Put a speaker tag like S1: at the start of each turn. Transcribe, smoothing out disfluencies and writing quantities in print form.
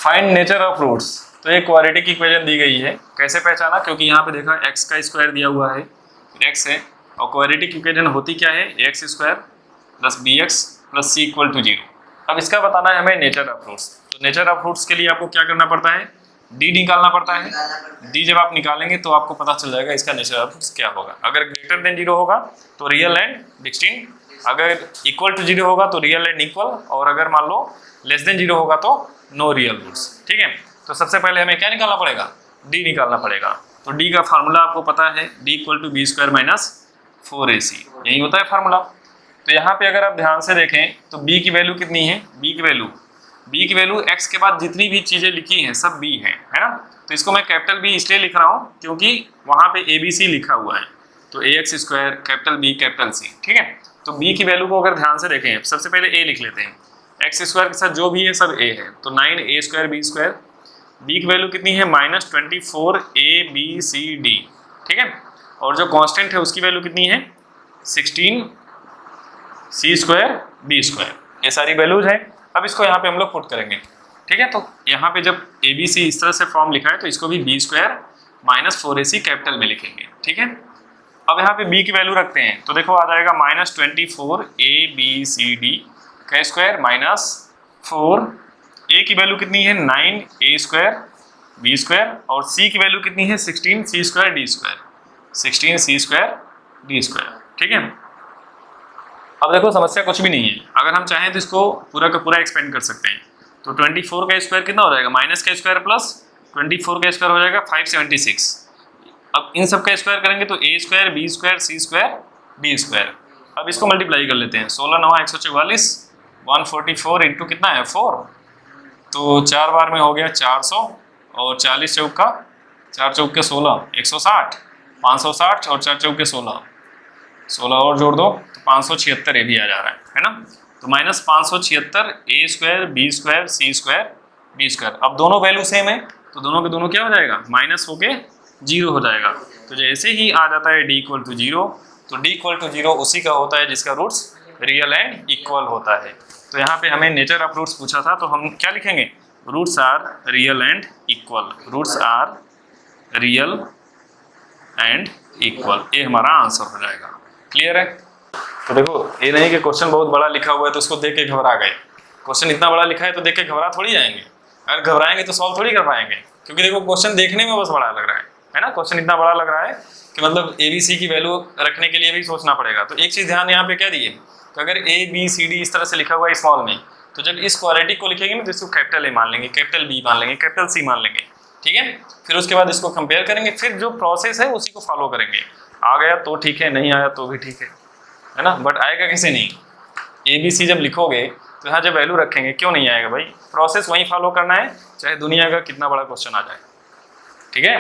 S1: Find nature of roots. तो एक quadratic equation दी गई है, कैसे पहचाना? क्योंकि यहाँ पे देखा एक्स का स्क्वायर दिया हुआ है, एक्स है, और क्वाड्रेटिक इक्वेशन होती क्या है? X square plus B X plus C equal to 0। अब इसका बताना है हमें नेचर ऑफ रूट्स। तो नेचर ऑफ रूट्स के लिए आपको क्या करना पड़ता है? डी निकालना पड़ता है। डी जब आप निकालेंगे तो आपको पता चल जाएगा इसका नेचर ऑफ रूट्स क्या होगा। अगर ग्रेटर देन 0 होगा तो रियल एंड डिस्टिंक्ट, अगर इक्वल टू 0 होगा तो रियल एंड इक्वल, और अगर मान लो लेस देन 0 होगा तो नो रियल रूट्स। ठीक है, तो सबसे पहले हमें क्या निकालना पड़ेगा? डी निकालना पड़ेगा। तो डी का फार्मूला आपको पता है, D equal to B square minus 4ac, यही होता है फार्मूला। तो यहाँ पे अगर आप ध्यान से देखें तो b की वैल्यू कितनी है? b की वैल्यू x के बाद जितनी भी चीज़ें लिखी हैं सब b है ना? तो इसको मैं कैपिटल B इसलिए लिख रहा हूँ क्योंकि वहाँ पे ABC लिखा हुआ है, तो ax square capital B capital C। ठीक है, तो b की वैल्यू को अगर ध्यान से देखें, सबसे पहले a लिख लेते हैं, x स्क्वायर के साथ जो भी है सब a है, तो 9a square b square. b की वैल्यू कितनी है? -24abcd। ठीक है, और जो कांस्टेंट है उसकी वैल्यू कितनी है? 16c square b square. ये सारी वैल्यूज हैं। अब इसको यहाँ पे हम लोग पुट करेंगे। ठीक है, तो यहाँ पे जब ABC इस तरह से फॉर्म लिखा है तो इसको भी b square minus 4ac capital में लिखेंगे। ठीक है, अब यहाँ पे b की वैल्यू रखते हैं तो देखो आ जाएगा -24abcd का स्क्वायर माइनस 4, a की वैल्यू कितनी है? 9a स्क्वायर b स्क्वायर, और c की वैल्यू कितनी है? 16c square d square, 16c square d square. ठीक है, अब देखो समस्या कुछ भी नहीं है, अगर हम चाहें तो इसको पूरा का पूरा एक्सपेंड कर सकते हैं। तो 24 का स्क्वायर कितना हो जाएगा? माइनस का स्क्वायर प्लस 24 का स्क्वायर हो जाएगा 576। अब इन सब का स्क्वायर करेंगे तो a square b square c square d square. अब इसको मल्टीप्लाई कर लेते हैं, 16 9 144, 144 इंटू कितना है? 4, तो 4 बार में हो गया 400, और 40 चौका 4 चौके 16 160, 560 और 4 चौके 16 और जोड़ दो तो 576 ये भी आ जा रहा है ना? तो -576 a square b square c square d square. अब दोनों वैल्यू सेम है तो दोनों के दोनों क्या हो जाएगा? माइनस होके 0 हो जाएगा। तो जैसे ही आ जाता है d इक्वल टू 0, तो d इक्वल टू 0 उसी का होता है जिसका रूट्स रियल एंड इक्वल होता है। तो यहाँ पे हमें नेचर ऑफ रूट्स पूछा था, तो हम क्या लिखेंगे? Roots are real and equal, roots are real and equal, ये हमारा आंसर हो जाएगा। क्लियर है? तो देखो ये नहीं कि क्वेश्चन बहुत बड़ा लिखा हुआ है तो उसको देख के घबरा गए। क्वेश्चन इतना बड़ा लिखा है तो देख के घबरा थोड़ी जाएंगे, अगर घबराएंगे तो सॉल्व थोड़ी कर पाएंगे, क्योंकि देखो क्वेश्चन देखने में बस बड़ा लग रहा है ना? क्वेश्चन इतना बड़ा लग रहा है कि मतलब ABC की वैल्यू रखने के लिए भी सोचना पड़ेगा। तो एक चीज़ ध्यान यहाँ पे क्या दिए कि अगर ABCD इस तरह से लिखा हुआ है स्मॉल में, तो जब इस क्वाड्रेटिक को लिखेंगे तो इसको कैपिटल A मान लेंगे, कैपिटल B मान लेंगे, कैपिटल C मान लेंगे। ठीक है, फिर उसके बाद इसको कंपेयर करेंगे, फिर जो प्रोसेस है उसी को फॉलो करेंगे। आ गया तो ठीक है, नहीं आया तो भी ठीक है ना? बट आएगा कैसे नहीं? ABC जब लिखोगे तो यहाँ जब वैल्यू रखेंगे, क्यों नहीं आएगा भाई? प्रोसेस वहीं फॉलो करना है, चाहे दुनिया का कितना बड़ा क्वेश्चन आ जाए। ठीक है।